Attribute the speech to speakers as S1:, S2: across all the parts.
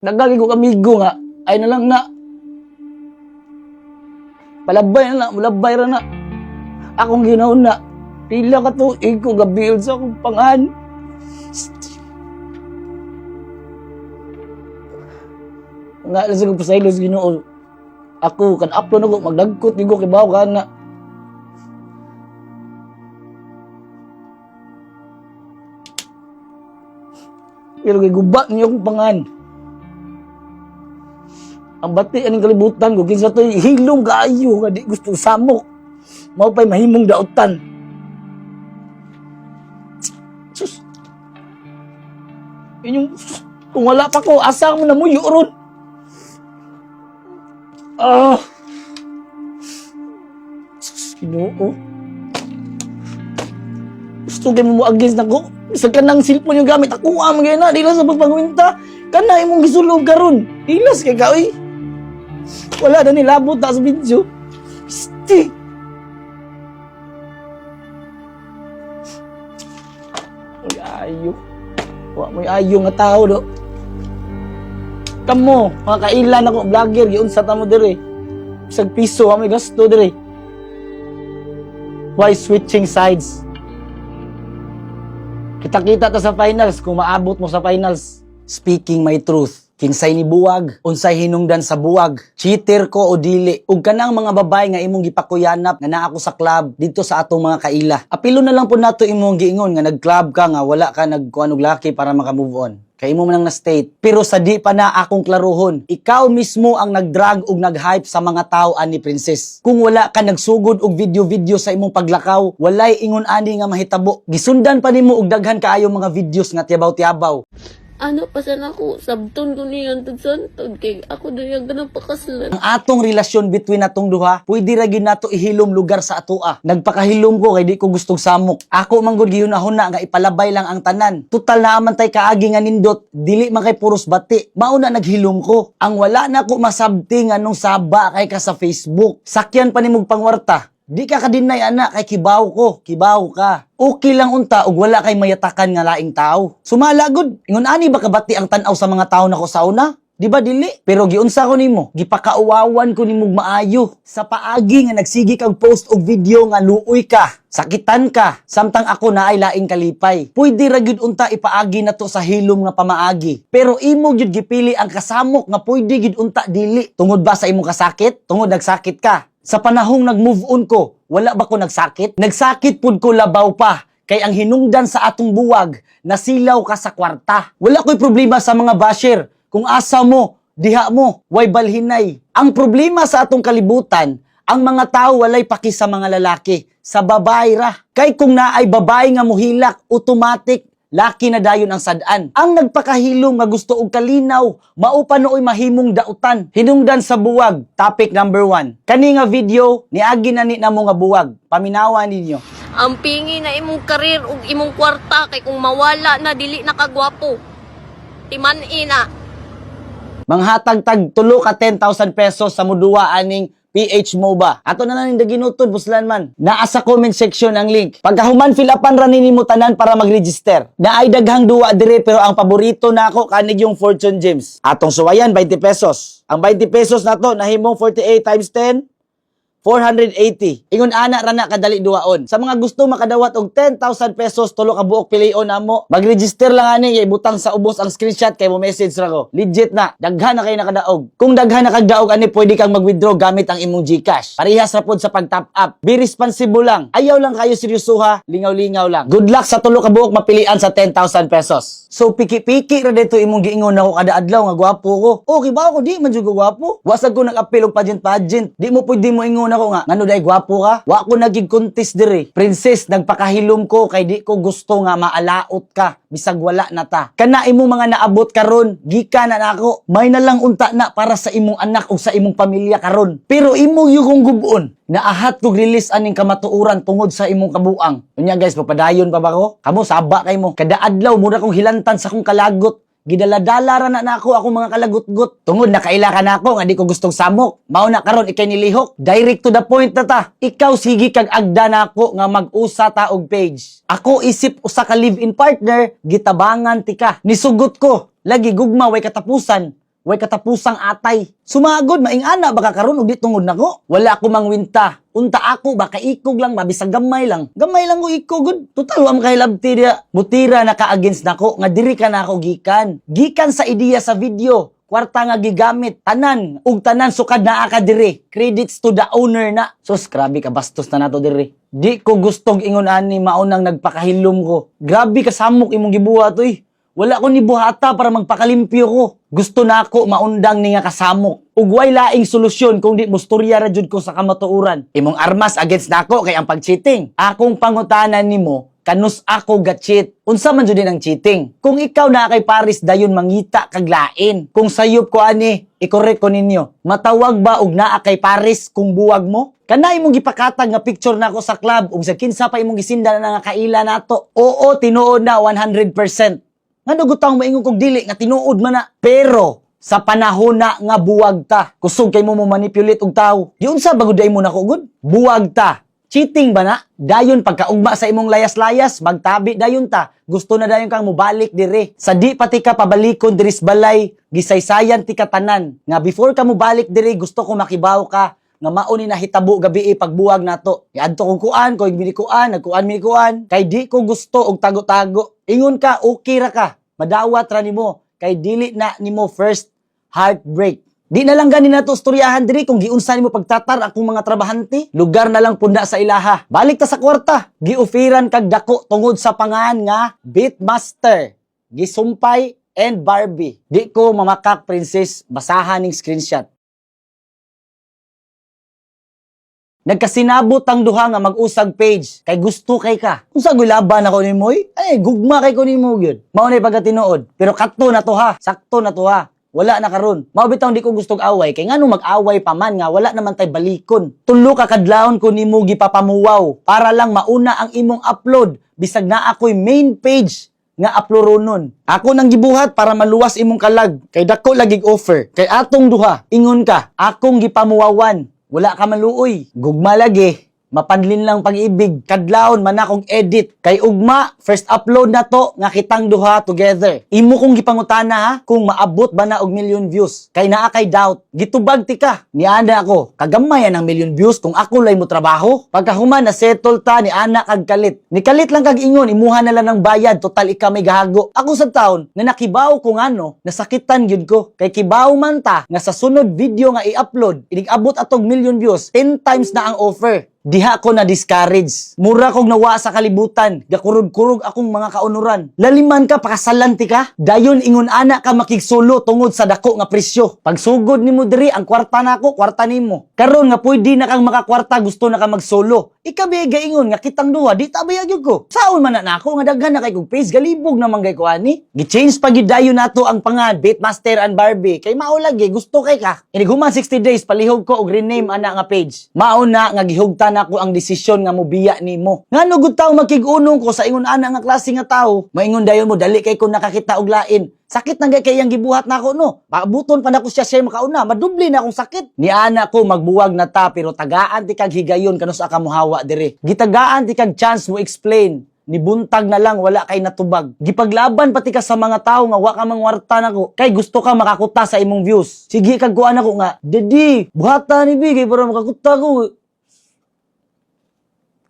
S1: Nagagi ko amigo nga, ay na lang na. Palabay na na, mulabay ra na. Akong ginaon na. Pila ka to, ko gabiyon sa akong pangan. Nga lang sa pasaylos Ginoo. Ako, kan upload ako, magdagkot, di ko kibaw ka na. Pero giguba niyo akong pangan. Ang bati, aning kalibutan ko, kinsa to'y hilong kaayo, nga di gusto samok. Mao pa'y mahimong dautan. Sus. Inyong, kung wala pa ko, asa mo na mo ron. Sus, Ginoo. Gusto kayo mo against na ko. Isa ka ng cellphone yung gamit. Ako ang mga na. Dilas sa pagpagwinta. Kana imong gisulog karon. Dilas kay ka, oy. Wala na nilabot na sa video. Sti. Uy, ayo. Wa mo ayo nga tao, do. Kamo, mga kailan ako, vlogger, yun sa tamo dire. Isang piso, may gasto dire. Why switching sides? Kita-kita ta sa finals kung maabot mo sa finals. Speaking my truth. Kinsay ni buwag, unsay hinungdan sa buwag, cheater ko o dili. Ug kanang mga babay nga imong gipakuyanap nga naa ako sa club dito sa atong mga kaila. Apilo na lang po nato imong giingon nga nag-club ka nga wala ka nagkuan og laki para maka-move on. Kay imo man na state. Pero sa di pa na akong klaruhon, ikaw mismo ang nagdrag ug nag-hype sa mga tao ani Princess. Kung wala ka nagsugod og video-video sa imong paglakaw, walay ingon ani nga mahitabo. Gisundan pa nimo og daghan kaayo mga videos nga tiyabaw-tiyabaw.
S2: Ano pa sana ako, sabton ko niyan tag-santod kay ako dayag na pakaslan.
S1: Ang atong relasyon between natong duha, pwede ra gyud nato ihilom lugar sa atoa. Nagpakahilom ko kay di ko gustong samok. Ako man gud gihunahon na nga ipalabay lang ang tanan. Tutal na man tay kaagi nga nindot, dili man kay puros bati. Mao na naghilom ko. Ang wala na ko masabti nga nung saba kay ka sa Facebook. Sakyan pa nimog pangwarta. Di ka kadinay anak kay kibaw ko, kibaw ka. Okay lang unta ug wala kay mayatakan nga laing tao. Sumala gud, ingon ani ba kabati ang tan-aw sa mga tao nako sa una? Di ba dili? Pero giunsa ko nimo, gipakauwawan ko nimog maayo. Sa paagi nga nagsigi kag post og video nga luoy ka, sakitan ka, samtang ako na ay laing kalipay. Pwede ra gyud unta ipaagi nato sa hilom nga pamaagi. Pero imo gyud gipili ang kasamok nga pwede gyud unta dili. Tungod ba sa imong kasakit? Tungod nagsakit ka. Sa panahong nag-move on ko, wala ba ko nagsakit? Nagsakit pud ko labaw pa. Kay ang hinungdan sa atong buwag, nasilaw ka sa kwarta. Wala ko'y problema sa mga basher. Kung asa mo, diha mo, way balhinay. Ang problema sa atong kalibutan, ang mga tao walay paki sa mga lalaki. Sa babae ra. Kay kung naay babae nga muhilak, automatic, laki na dayon ang sadan. Ang nagpakahilom nga gusto og kalinaw, mao pa nooy mahimong dautan. Hinungdan sa buwag, topic number 1. Kani nga video, niagi na ni namo nga buwag. Paminawa ninyo.
S2: Ang pingi na imong karir ug imong kwarta kay kung mawala na dili na kagwapo. Timan-i na.
S1: Manghatag tag tulo ka 10,000 pesos sa muduwa aning PH MOBA. Ato na lang ginutod, buslan man. Naa sa comment section ang link. Pagkahuman, fill upan ra ninyo tanan para mag-register. Naay daghang duwa dire pero ang paborito nako kanig yung Fortune Gems. Atong suwayan 20 pesos. Ang 20 pesos nato nahimong 48 times 10 480. Ingon ana ra na kadali duwaon. Sa mga gusto makadawat og 10,000 pesos tulo ka buok pilion namo, mag-register lang ani ibutang sa ubos ang screenshot kay mo message ra ko. Legit na, daghan na kay nakadaog. Kung daghan na kagdaog ani pwede kang mag-withdraw gamit ang imong GCash. Parehas ra pod sa pag-top up. Be responsible lang. Ayaw lang kayo seryosoha, lingaw-lingaw lang. Good luck sa tulo ka buok mapilian sa 10,000 pesos. So piki-piki ra dito imong giingon ako kada adlaw nga gwapo ko. Okay ba ako di man jud gwapo? Wasag ko nag-apil og pageant. Di mo pwede mo ingon ako nga ngano day gwapo ka? Wa ko naging contest dire. Princess, nagpakahilom ko kay di ko gusto nga maalaot ka bisag wala na ta. Kana imong mga naabot karon, gika na nako. May na lang unta na para sa imong anak o sa imong pamilya karon. Pero imo yung gubon. Naahat kog release aning kamatuoran tungod sa imong kabuang. Unya guys, papadayon pa ba ko? Kamo saba kay mo. Kada adlaw mura kong hilantan sa kong kalagot. Gidala-dala ra na nako akong mga kalagot-got. Tungod nakaila ka nako nga di ko gustong samok. Mao na karon ikay nilihok. Direct to the point na ta. Ikaw sige kag agda nako nga mag-usa ta og page. Ako isip usa ka live-in partner, gitabangan ti ka. Nisugot ko, lagi gugma way katapusan. way katapusang atay. Sumagod, maingana baka karon og di tungod nako. Wala ako mangwinta. Unta ako, baka ikog lang, mabisag gamay lang. Gamay lang ko ikog. Total, wam kay labti dia. Mutira na ka-against nako, nga diri ka na ako gikan. Gikan sa ideya sa video. Kwarta nga gigamit, tanan, ug tanan sukad na ka diri. Credits to the owner na. Sus, grabe ka bastos na nato diri. Di ko gustong ingon ani maunang nagpakahilom ko. Grabe ka samok imong gibuhat oy. Wala ko ni buhata para magpakalimpyo ko. Gusto na ako maundang ni nga kasamok. Ug way laing solusyon kung di musturya ra jud ko sa kamatuoran. Imong armas against nako kay ang pag-cheating. Akong pangutanan nimo, kanus ako ga-cheat. Unsa man jud din ang cheating? Kung ikaw na kay Paris dayon mangita kag lain. Kung sayop ko ani, i-correct ko ninyo. Matawag ba og naa kay Paris kung buwag mo? Kana imong gipakatag nga picture nako sa club ug sa kinsa pa imong gisinda na nga kaila nato. Oo, tinuod na 100%. Nga gutang maingon kog dili nga tinuod man na. Pero sa panahon na nga buwag ta, kusog kay mo manipulate og tawo. Di unsa baguday mo nako gud? Buwag ta. Cheating ba na? Dayon pagkaugma sa imong layas-layas, magtabi dayon ta. Gusto na dayon kang mubalik dire. Sa di pati ka pabalikon diris balay, gisaysayan ti katanan. Nga before ka mubalik dire, gusto ko makibaw ka nga mauni na hitabo gabi pagbuwag nato. Iadto kong kuan, ko minikuan, minikuan. Kay di ko gusto og tago-tago. Ingon ka, okay ra ka. Madawat ra nimo kay dili na nimo first heartbreak. Di na lang gani nato istoryahan diri kung giunsa nimo pagtatar akong mga trabahante. Lugar na lang punda sa ilaha. Balik ta sa kwarta. Giufiran kag dako tungod sa pangan nga Beatmaster, Gisumpay and Barbie. Di ko mamakak princess, basahan ning screenshot. Nagkasinabot ang duha nga mag-usag page kay gusto kay ka. Unsa laban ako nimo? Ay, gugma kay ko nimo gyud. Mao nay pagkatinuod. Pero katto na to ha. Sakto na to ha. Wala na karon. Mao bitaw di ko gustong away kay ngano mag-away pa man nga wala naman tay balikon. Tulo ka kadlawon ko nimo gipapamuwaw para lang mauna ang imong upload bisag na ako'y main page nga uploadonon. Ako nang gibuhat para maluwas imong kalag kay dako lagig offer. Kay atong duha, ingon ka, akong gipamuwawan. Wala ka maluoy. Gugma lagi. Mapanlin lang pag-ibig. Kadlawon man akong edit. Kay ugma, first upload na to nga kitang duha together. Imo kong gipangutana ha kung maabot ba na og million views. Kay naa kay doubt. Gitubag ti ka. Niana ako. Kagamayan ang million views kung ako lay mo trabaho. Pagkahuman na settle ta ni ana kag kalit. Ni kalit lang kag ingon imuha na lang ng bayad total ika may gahago. Ako sa taon na nakibaw ko ngano nasakitan gyud ko. Kay kibaw man ta nga sa sunod video nga i-upload inig-abot atog million views 10 times na ang offer. Diha ko na discourage. Mura kog nawa sa kalibutan. Gakurog-kurog akong mga kaunuran. Laliman ka, pakasalanti ka. Dayon ingon ana ka makigsulo tungod sa dako nga presyo. Pagsugod nimo diri ang kwarta nako, kwarta nimo. Karon nga pwede na kang makakwarta, gusto na ka magsolo. Ikabi gaingon nga kitang duha, di tabayag yun ko. Saon man na nako nga daghan na kay kog face, galibog naman kay ko ani. Gi-change pa gid dayon nato ang pangan Beatmaster and Barbie. Kay mao lagi gusto kay ka. Iniguman 60 days palihog ko og rename ana nga page. Mao na nga gihugtan ako ang desisyon nga mobiya nimo. Ngano gud taw makig-unong ko sa ingon ana nga klase nga tawo. Maingon dayon mo dali kay ko nakakita og lain. Sakit na kay iyang gibuhat nako no. Paabuton pa nako siya makauna, madubli na akong sakit. Ni ana ko magbuwag na ta pero tagaan ti kag higayon kanus aka mohawa dire. Gitagaan ti kag chance mo explain. Nibuntag na lang wala kay natubag. Gipaglaban pati ka sa mga tao nga wa ka mangwarta nako. Kay gusto ka makakuta sa imong views. Sige kag kuan ako nga, "Dedi, buhata ni bigay para makakuta ko."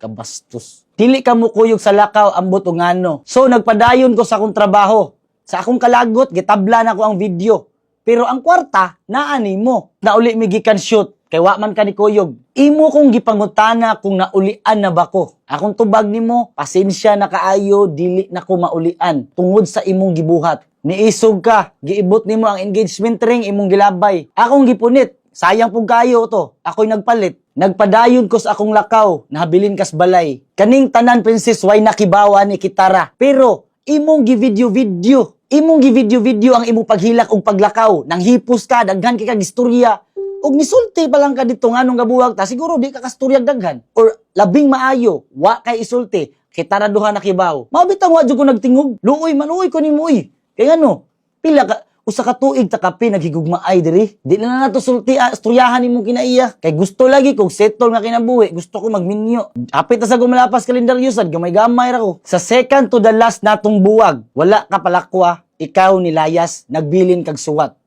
S1: Kabastos. Dili ka mo kuyog sa lakaw ambot o ngano. So nagpadayon ko sa akong trabaho. Sa akong kalagot, gitabla na ko ang video. Pero ang kwarta, naani mo. Nauli mi gikan shoot. Kay wa man ka ni kuyog. Imo kong gipangutana kung naulian na ba ko. Akong tubag nimo, pasensya na kaayo, dili na ko maulian. Tungod sa imong gibuhat. Niisog ka, giibot nimo ang engagement ring imong gilabay. Akong gipunit, sayang pug kayo to. Ako'y nagpalit. Nagpadayon ko sa akong lakaw, nahabilin kas balay. Kaning tanan princess way nakibawa ni kitara. Pero imong gi-video-video. Imong gi-video-video ang imong paghilak og paglakaw. Nang hipos ka, daghan kay kag istorya. Og nisulti pa lang ka dito nganong gabuwag ta, siguro di ka kastoryag daghan. Or labing maayo, wa kay isulti. Kitara duha nakibaw. Mabitaw wa jud ko nagtingog. Luoy manuoy ko nimo uy. Kay ngano? Pila ka usa ka tuig ta kape naghigugmaay diri. Di na nato sulti istoryahan nimo kinaiya. Kay gusto lagi kog settle nga kinabuhi, gusto ko magminyo. Apit ta sa gumalapas kalendaryo sad gamay-gamay ra ko. Sa second to the last natong buwag, wala ka palakwa, ikaw nilayas, nagbilin kag suwat.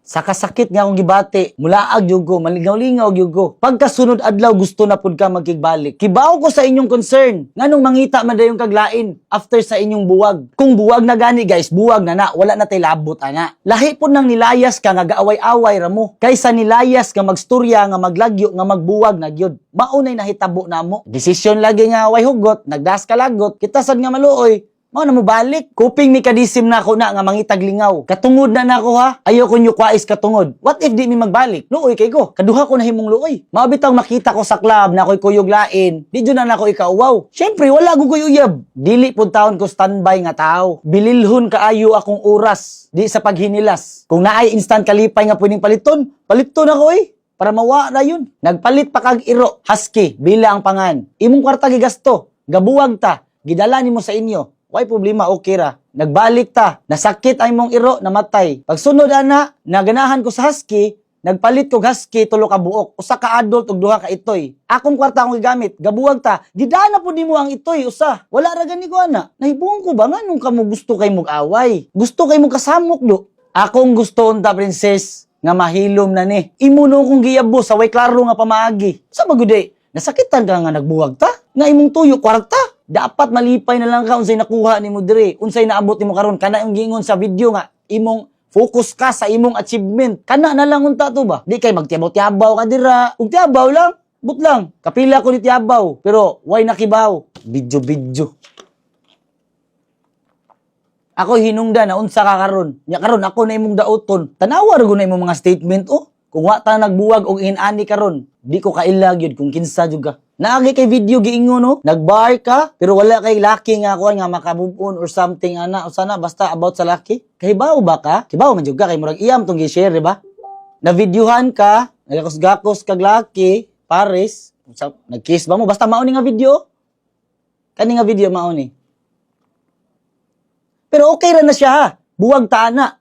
S1: Sa kasakit nga akong gibati, mulaag yun ko, malingaw-lingaw yun ko. Pagkasunod adlaw, gusto na pud ka magkigbalik. Kibaw ko sa inyong concern. Nganong mangita man dayong kaglain after sa inyong buwag. Kung buwag na gani guys, buwag na wala na tay labot ana. Lahi po nang nilayas ka nga gaaway-away ra mo. Kaysa nilayas nga magstorya nga maglagyo nga magbuwag na gyud. Maunay nahitabo namo. Desisyon lagi nga way hugot, nagdas ka lagot, kita sad nga maluoy. Mao na mo balik. Kuping mikadisim na ako na nga mangitag lingaw. Katungod na nako ha. Ayoko nyo kwais katungod. What if di mi magbalik? Luoy kay ko. Kaduha ko na himong luoy. Mabitaw makita ko sa club na ako'y kuyog lain. Di dyan na ako ikauwaw. Syempre, wala ko kuyuyab. Dili po taon ko standby nga tao. Bililhon kaayo akong oras. Di sa paghinilas. Kung naay instant kalipay nga pwedeng paliton ako eh. Para mawa na yun. Nagpalit pa kag iro. Husky, bila ang pangan. Imong kwarta gigasto. Gabuwag ta. Gidala nimo sa inyo. Why problema, okay ra. Nagbalik ta, nasakit ay mong iro, namatay. Pagsunod ana, naganahan ko sa husky, nagpalit ko husky, tulo ka buok. Usa ka adult, ug duha ka itoy. Akong kwarta akong gigamit, gabuwag ta. Gidana po nimo ang itoy, usa. Wala ra gani ko ana. Nahibuong ko ba nga nung kamo gusto kay mong away? Gusto kay mong kasamok do? Akong gusto unta, princess, nga mahilom na ni. Imuno kong giyabo sa way klaro nga pamaagi. Sa baguday, nasakitan ka nga nagbuwag ta? Nga imong tuyo kwarta? Dapat malipay na lang ka unsay nakuha nimo dire, unsay naabot nimo karon. Kana yung giingon sa video nga imong focus ka sa imong achievement. Kana na lang unta to ba? Di kay magtiabaw-tiabaw ka dira. Ug tiabaw lang, but lang. Kapila ko ni tiabaw, pero why nakibaw? Video. Ako hinungdan na unsa ka karon. Nya karon ako na imong daoton. Tanawa ra na imong mga statement oh. Kung wa ta nagbuwag og inani karon, di ko kailag yun kung kinsa jud ka. Naagi kay video giingon no, nagbar ka pero wala kay laki nga ako nga makabubon or something ana o sana basta about sa laki. Kahibaw ba ka? Kibaw man jud ka kay murag iyam tong gi-share, di ba? Na videohan ka, nagakos-gakos kag laki, pares, nag-kiss ba mo basta mao ni nga video? Kani nga video mao ni. Pero okay ra na siya ha. Buwag ta ana,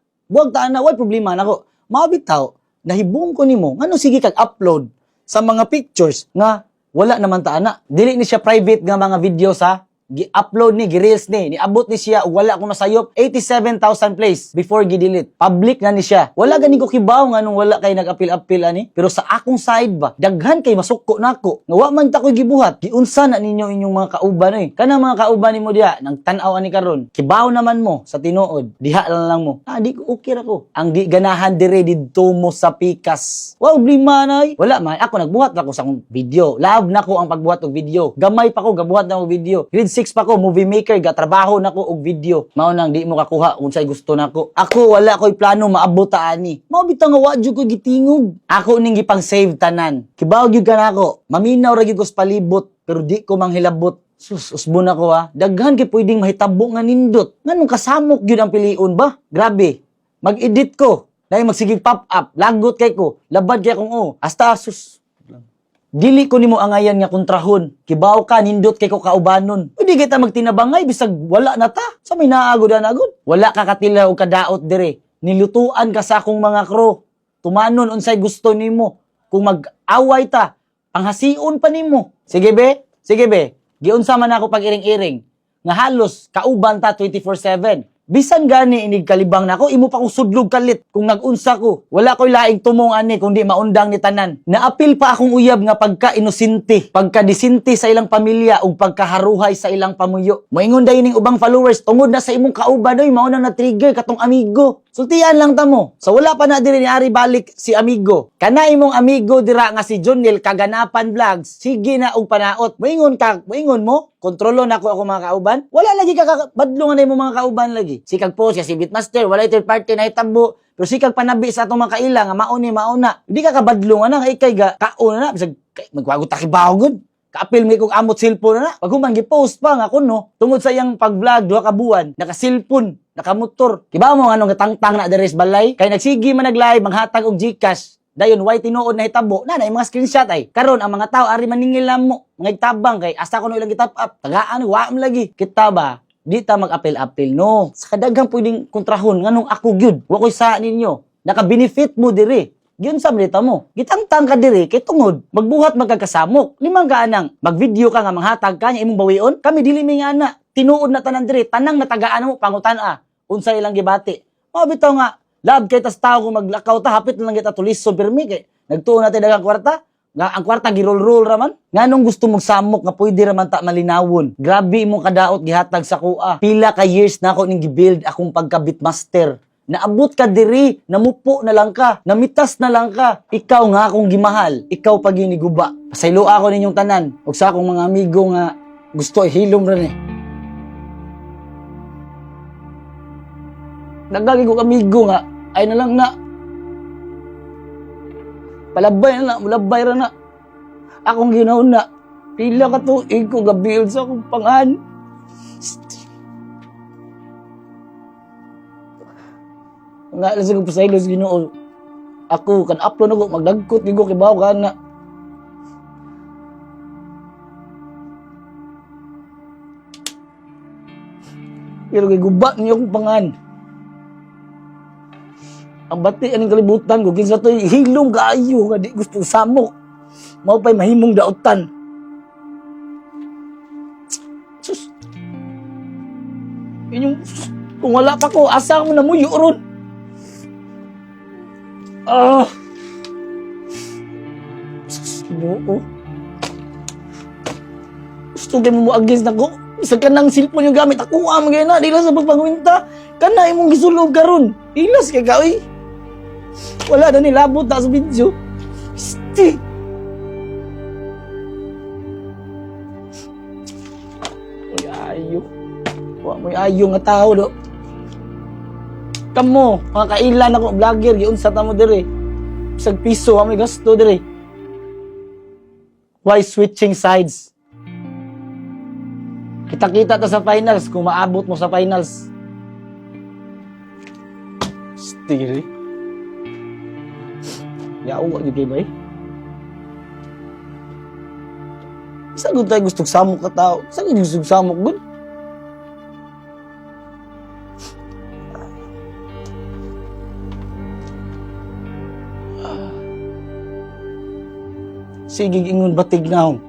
S1: way problema nako. Mao bitaw, nahibong ko nimo ngano sige kag upload sa mga pictures nga wala naman ta ana. Dili ni siya private nga mga video sa gi-upload ni, gi-reels ni. Niabot ni siya ug wala ko masayop 87,000 plays before gi-delete. Public na ni siya. Wala gani ko kibaw nga nung wala kay nag-apil-apil ani. Pero sa akong side ba, daghan kay masuko nako. Nga wa man ta koy gibuhat. Giunsa na ninyo inyong mga kauban oy. Kanang mga kauban nimo diha nang tan-aw ani karon. Kibaw naman mo sa tinuod. Diha lang mo. Di ko okay ra ko. Ang di ganahan dire didto mo sa pikas. Wow, problema nay. Wala man ako nagbuhat ako sa akong video. Love nako ang pagbuhat og video. Gamay pa ko gabuhat na og video. Grade 6 pa ko, movie maker, gatrabaho na ko og video. Mao nang di mo kakuha kung sa'y gusto nako. Ako wala ko'y plano maabot ta ani. Mao bitaw nga wa jud ko gitingog. Ako ning gipang save tanan. Kibaw gyud ka nako. Maminaw ra gyud ko sa palibot pero di ko manghilabot. Sus, usbon ako ha. Daghan kay pwedeng mahitabo nga nindot. Nganong kasamok gyud ang piliun ba? Grabe. Mag-edit ko. Dahil magsigig pop up. Lagot kay ko. Labad kay akong Hasta sus. Dili ko nimo angayan nga kontrahon. Kibaw ka, nindot kay ko kaubanon. Pwede kita magtinabangay, bisag wala na ta. Sa may naagod. Wala ka katila o kadaot dire. Nilutuan ka sa akong mga crew. Tumanon unsay gusto nimo. Kung mag-away ta, panghasiun pa nimo. Sige be. Giunsa man ako pag iring-iring. Nga halos, kauban ta 24/7. Bisan gani inig kalibang nako, imo pa ko sudlog kalit kung nagunsa ko. Wala ko'y laing tumong ani kundi maundang ni tanan. Naapil pa akong uyab nga pagka-inosente, pagka-disinti sa ilang pamilya ug pagkaharuhay sa ilang pamuyo. Moingon dayon ning ubang followers tungod na sa imong kauban oy mao nang na-trigger katong amigo. Sultian lang ta mo. Sa wala pa na diri ni ari balik si amigo. Kana imong amigo dira nga si Jonel Kaganapan Vlogs. Sige na og panaot. Moingon mo, kontrolo na ako mga kauban. Wala lagi ka badlongan na imong mga kauban lagi. Sikag post si Beatmaster, wala third party na hitabo. Pero sikag panabi sa atong mga kaila nga mauna. Hindi ka kabadlongan na kay kaon na bisag magwagot ta kibaw gud. Kaapil mi kog amot cellphone na. Pag human gi-post pa nga kuno tungod sa iyang pag-vlog duha ka buwan, naka-cellphone, naka-motor. Kibaw mo anong gatangtang na deres balay kay nagsigi man nag-live manghatag og GCash. Dayon way tinuod na hitabo na mga screenshot ay. Karon ang mga tao ari maningil mo, mga tabang kay asa ko no ilang gitap up. Tagaan wa am lagi. Kita ba? Di ta mag-apil-apil no. Sa kadaghang pwedeng kontrahon nganong ako gyud. Wa koy sa ninyo. Naka-benefit mo diri. Giyon sa malita mo. Gitangtang ka diri kay tungod magbuhat magkakasamok. Limang ka anang mag-video ka nga manghatag ka nya imong bawion. Kami dili mi nga ana. Tinuod na tanan diri tanang natagaan mo pangutan-a. Unsa ilang gibati. Mao bitaw nga Lab kay tas tao kung maglakaw ta hapit na lang kita tuliso pirmi kay nagtuon natin dagang kwarta. Nga ang kwarta girol-roll raman. Nganong gusto mong samok nga pwede raman ta malinawon. Grabe imong kadaot gihatag sa kuha. Pila ka years na ako ning gibuild akong pagka-beatmaster. Naabot ka diri, namupo na lang ka, namitas na lang ka. Ikaw nga akong gimahal, ikaw pag giniguba. Pasaylo ako ninyong tanan, ug sa akong mga amigo nga gusto hilom rin eh. Nagagi ko amigo nga, ay na lang na. Palabay na, mulabay ra na. Akong ginaon na. Pila ka to, ko gabiol sa akong pangan. Nga lang sa kong pasaylo sa Ginoo. Ako, kan upload ako, magdagkot, gigo kibaw ka na. Pero giguba niyo akong pangan. Ang bati aning kalibutan ko kinsa toy hilom kaayo nga di gusto samok. Mao pay mahimong daotan. Sus. Inyong kung wala pa ko asa mo na muyo ron. Sus, no. Gusto kayo mo against na ko. Isa ka ng cellphone yung gamit. Ako ang mga na. Dila sa pagpagwinta. Kana imong gisulog karon. Ilas kay ka, oy. Wala na nilabot na sa video. Sti. Uy, ayo. Wa mo ayo nga tao do. Kamo, mga kailan ako vlogger, giunsa ta mo dire. Isang piso ang may gasto dire. Why switching sides? Kita-kita ta sa finals kung maabot mo sa finals. Stiri. Yawa gyud kay bay. Isa gud tayo gusto samok ka tao. Isa gud gusto samok gud. Sige ingon batig naong.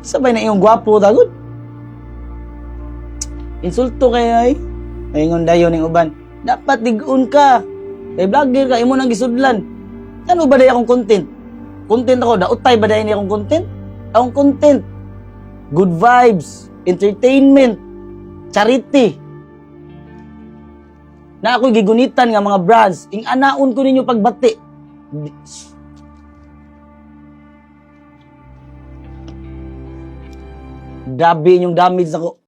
S1: Sabay na iyong gwapo tagod. Insulto kayo ay. Ingon dayon ning uban. Dapat digun ka. Kay vlogger ka, imo nang gisudlan. Ano ba day akong content? Content ako, daotay ba day ni akong content? Akong content. Good vibes, entertainment, charity. Na ako'y gigunitan nga mga brands. Ing anaon ko ninyo pagbati. Grabe yung damage ako.